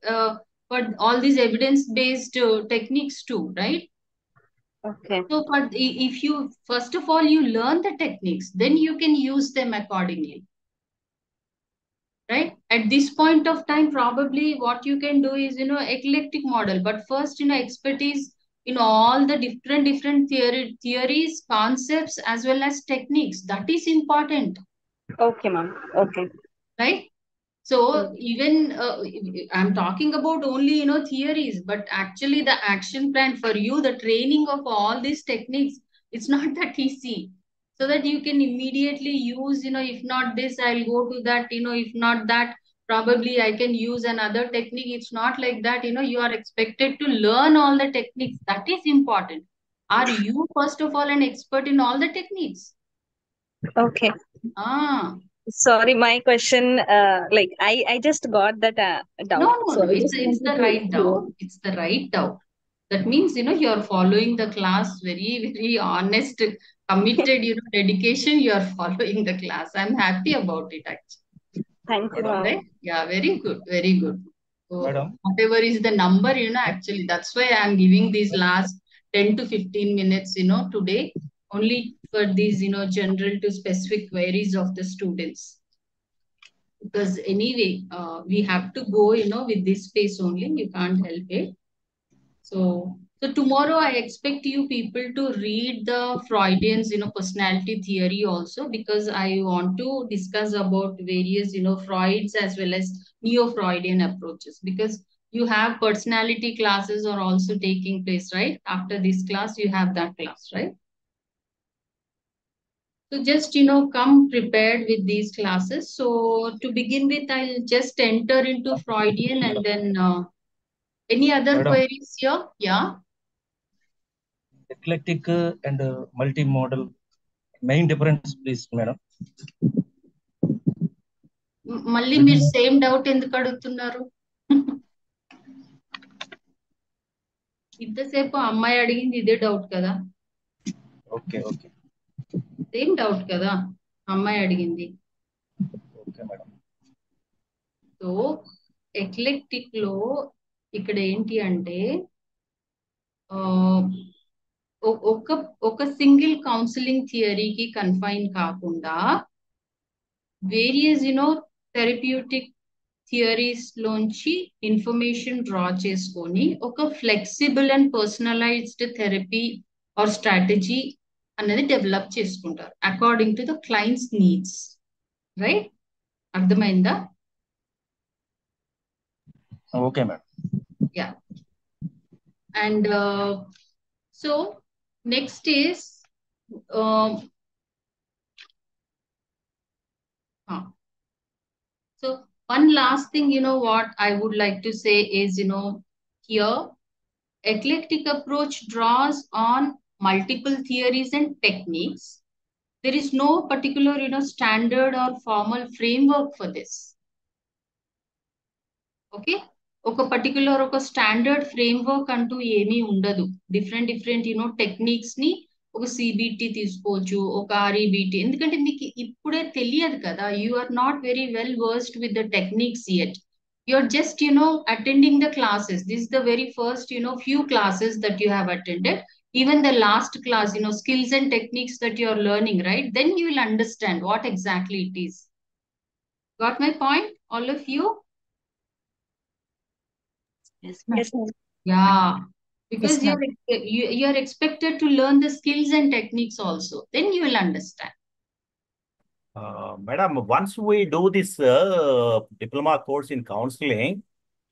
S1: for all these evidence-based techniques too, right?
S2: Okay.
S1: So, if you, first of all, you learn the techniques, then you can use them accordingly, right? At this point of time, probably what you can do is, eclectic model, but first, expertise in all the different theories, concepts, as well as techniques. That is important,
S2: Okay, ma'am. Okay.
S1: right? So
S2: Mm.
S1: even I'm talking about only, theories, but actually the action plan for you, the training of all these techniques, it's not that easy. So that you can immediately use, if not this, I'll go to that, if not that, probably I can use another technique. It's not like that, you are expected to learn all the techniques. That is important. Are you, first of all, an expert in all the techniques?
S2: Okay.
S1: Ah,
S2: Sorry, my question, like I just got that
S1: no,
S2: doubt.
S1: no,
S2: So
S1: no.
S2: I
S1: It's
S2: just
S1: it's
S2: wanted
S1: the
S2: to
S1: right
S2: clear.
S1: doubt. It's the right doubt. That means, you're following the class very, very honest, committed, dedication. You're following the class. I'm happy about it, actually.
S2: Thank you,
S3: Madam,
S2: ma'am.
S1: Right? Yeah, very good, very good. So
S3: madam,
S1: whatever is the number, actually, that's why I'm giving these last 10 to 15 minutes, today, only for these, general to specific queries of the students. Because anyway, we have to go, with this pace only. You can't help it. So tomorrow I expect you people to read the Freudian's, personality theory also, because I want to discuss about various, Freud's as well as neo-Freudian approaches, because you have personality classes are also taking place, right? After this class, you have that class, right? So just, come prepared with these classes. So to begin with, I'll just enter into Freudian, and then any other
S3: madam,
S1: queries here? Yeah.
S3: eclectic and multimodal. Main difference, please, madam.
S1: మళ్ళీ
S3: Will
S1: మీరు
S3: you-
S1: same doubt ఎందుకు అడుగుతున్నారు? ఇంతసేపు ఆ అమ్మాయి అడిగింది ఇదే doubt కదా?
S3: Okay, okay,
S1: సేమ్ డౌట్ కదా అమ్మాయి అడిగింది.
S3: okay, madam.
S1: సో ఎక్లెక్టిక్ లో ఇక్కడ ఏంటి అంటే ఆ, ఒక ఒక సింగిల్ కౌన్సిలింగ్ థియరీకి కన్ఫైన్ కాకుండా వేరియస్, థెరప్యూటిక్ థియరీస్ లోంచి ఇన్ఫర్మేషన్ డ్రా చేసుకొని ఒక flexible and personalised therapy or strategy అనేది డెవలప్ చేసుకుంటారు according to the clients needs, right? అర్థమైందా?
S3: Okay, madam.
S1: Yeah. And so next is so one last thing, what I would like to say is, here eclectic approach draws on multiple theories and techniques. There is no particular, standard or formal framework for this. Okay, ఒక particular ఒక standard framework అంటూ ఏమీ ఉండదు. Different techniques ని ఒక CBT తీసుకోవచ్చు, ఒక ఆర్ఈబిటి, ఎందుకంటే మీకు ఇప్పుడే తెలియదు కదా. You are not very well versed with the techniques yet. You are just, attending the classes. This is the very first, few classes that you have attended. Even the last class, skills and techniques that you are learning, right? Then you will understand what exactly it is. Got my point, all of you? Yes, ma'am.
S2: Yes, ma'am.
S1: Yeah,
S2: Yes,
S1: because
S2: ma'am.
S1: you're expected to learn the skills and techniques also. Then you will understand.
S3: Madam, once we do this diploma course in counseling,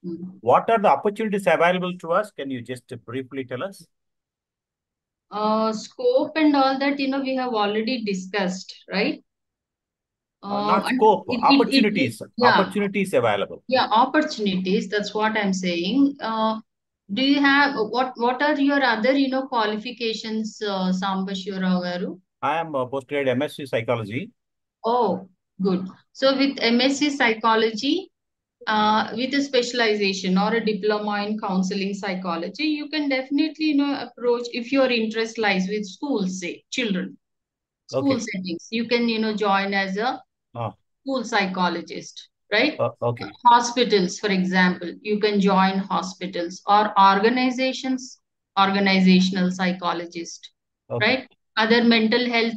S1: Mm.
S3: what are the opportunities available to us? Can you just briefly tell us?
S1: Scope and all that, we have already discussed, right?
S3: Not
S1: And
S3: scope, opportunities.
S1: yeah,
S3: Opportunities available.
S1: yeah, opportunities. That's what I'm saying. Do you have what are your other, qualifications, Sambashwara Garu?
S3: I am postgrad MSc Psychology.
S1: Oh, good. So with MSc Psychology, with a specialization or a diploma in counseling psychology, you can definitely, approach if your interest lies with schools, say children, school
S3: Okay.
S1: settings. You can, join as a
S3: Uh,
S1: school psychologist, right?
S3: okay.
S1: Hospitals, for example, you can join hospitals or organizations, organizational psychologist,
S3: Okay.
S1: right? Other mental health,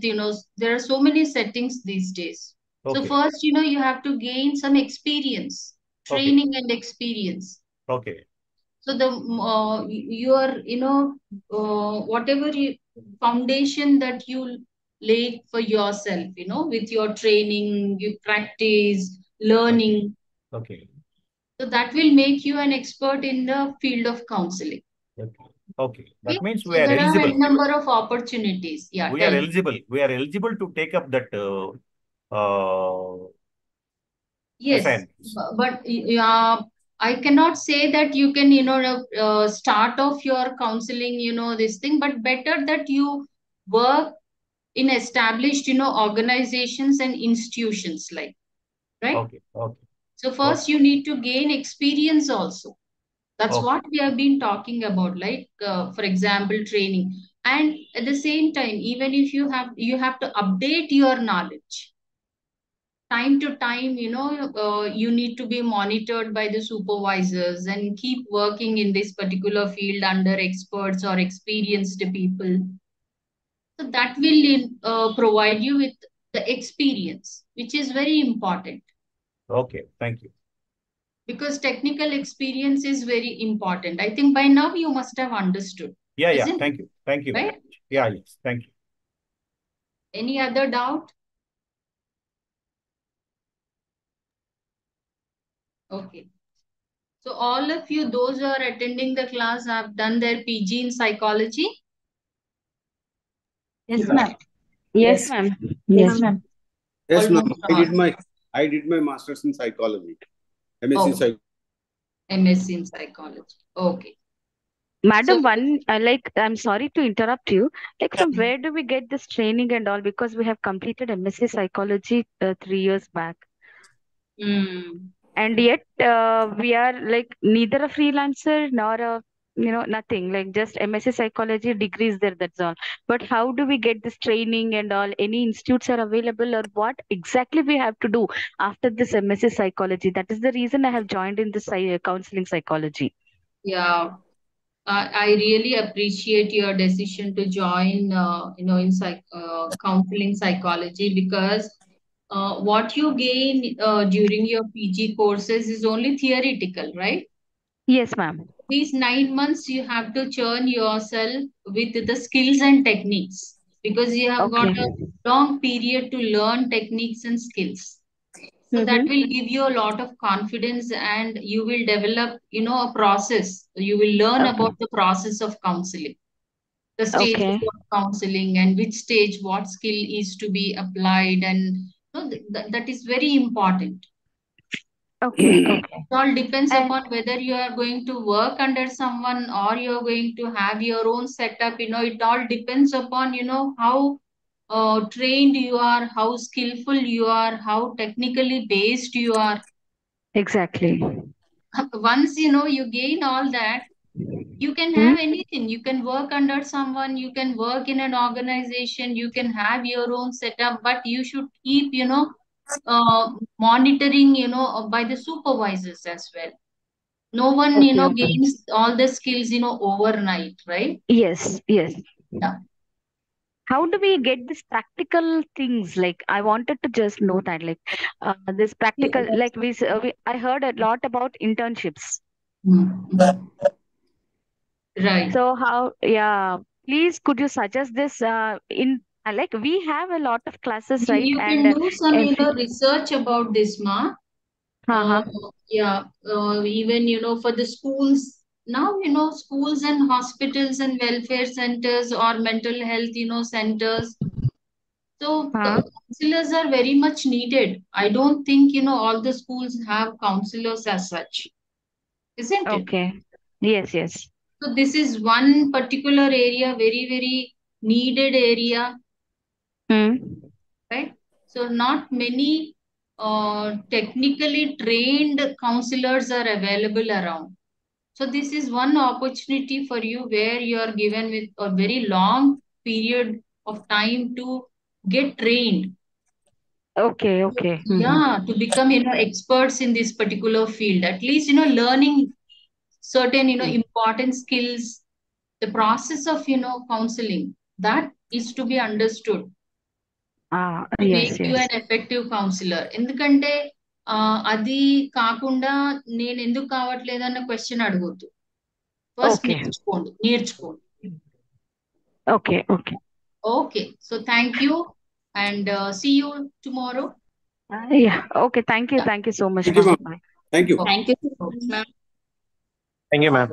S1: there are so many settings these days. So
S3: Okay.
S1: first, you have to gain some experience,
S3: Okay.
S1: training and experience.
S3: Okay.
S1: So the your, whatever foundation that you lay for yourself, with your training, you practice,
S3: Okay.
S1: learning.
S3: Okay.
S1: So that will make you an expert in the field of counseling.
S3: Okay. Okay.
S1: Okay.
S3: That means we
S1: So
S3: are
S1: there are
S3: eligible.
S1: a number of opportunities. Yeah,
S3: We
S1: tell
S3: are
S1: me.
S3: eligible. We are eligible to take up that
S1: Yes,
S3: assignments.
S1: but I cannot say that you can, start off your counseling, this thing, but better that you work in established, organizations and institutions like, right?
S3: Okay. Okay.
S1: So
S3: Okay.
S1: first you need to gain experience also. That's
S3: Okay.
S1: what we have been talking about, like, for example, training. And at the same time, even if you have to update your knowledge time to time, you need to be monitored by the supervisors and keep working in this particular field under experts or experienced people. So that will provide you with the experience, which is very important
S3: Okay. Thank you.
S1: because technical experience is very important. I think by now you must have understood,
S3: Yeah. Yeah.
S1: isn't it?
S3: Thank you. Thank you very
S1: Right?
S3: much. Yeah. Yes. Thank you.
S1: Any other doubt? Okay. So all of you, those who are attending the class, have done their PG in psychology.
S2: Yes, ma'am.
S4: Yes,
S2: Yes,
S4: ma'am.
S2: yes,
S4: Yes,
S2: ma'am.
S4: ma'am.
S5: Yes, ma'am.
S1: Almost all.
S5: I did my master's in psychology, MSc
S1: Oh,
S5: psychology.
S1: MSc in psychology. Okay. So
S4: Madam, I'm sorry to interrupt you. Like, from where do we get this training and all? Because we have completed MSc Psychology 3 years back.
S1: mm,
S4: And yet, we are like neither a freelancer nor nothing. Like, just MSc Psychology degrees there, that's all. But how do we get this training and all? Any institutes are available, or what exactly we have to do after this MSc Psychology? That is the reason I have joined in this counseling psychology.
S1: yeah, I really appreciate your decision to join, in counseling psychology because what you gain during your PG courses is only theoretical, right?
S4: Yes, ma'am.
S1: These 9 months you have to churn yourself with the skills and techniques because you have got
S4: Okay.
S1: a long period to learn techniques and skills. So that
S4: Mm-hmm.
S1: will give you a lot of confidence and you will develop, a process. You will learn
S4: Okay.
S1: about the process of counseling, the stages
S4: Okay.
S1: of counseling and which stage what skill is to be applied, and that is very important.
S4: Okay. Okay.
S1: It all depends
S4: And
S1: upon whether you are going to work under someone or you're going to have your own setup. It all depends upon, how trained you are, how skillful you are, how technically based you are.
S4: exactly.
S1: Once, you gain all that, you can
S4: Hmm?
S1: have anything. You can work under someone, you can work in an organization, you can have your own setup, but you should keep, monitoring, by the supervisors as well. No one,
S4: Okay. Okay.
S1: gains all the skills, overnight, right?
S4: Yes. Yes.
S1: Yeah.
S4: How do we get this practical things? Like, I wanted to just know that, like, this practical, like, I heard a lot about internships.
S1: Right.
S4: So please could you suggest this in like we have a lot of classes, right?
S1: You
S4: And
S1: can do some,
S4: every
S1: research about this, Ma.
S4: uh-huh.
S1: Yeah, even, for the schools, now, schools and hospitals and welfare centers or mental health, centers. So
S4: Huh?
S1: counselors are very much needed. I don't think, all the schools have counselors as such, isn't it?
S4: Okay. Yes.
S1: So this is one particular area, very, very needed area, right? So not many technically trained counselors are available around. So this is one opportunity for you where you are given with a very long period of time to get trained.
S4: Okay.
S1: Yeah, to become, experts in this particular field. At least, learning certain, important skills, the process of, counseling, that is to be understood to make you
S4: Yes.
S1: an effective counselor. ఎందుకంటే అది కాకుండా నేను ఎందుకు కావట్లేదన్న question అడగొద్దు. First
S4: Okay.
S1: నేర్చుకోండి.
S4: Okay.
S1: Okay, so thank you and see you tomorrow.
S4: Yeah. Okay. Thank you so much,
S5: Thank you,
S4: ma'am.
S5: ma'am.
S4: Bye.
S5: Thank you.
S1: Thank you so much, ma'am.
S3: Thank you, ma'am.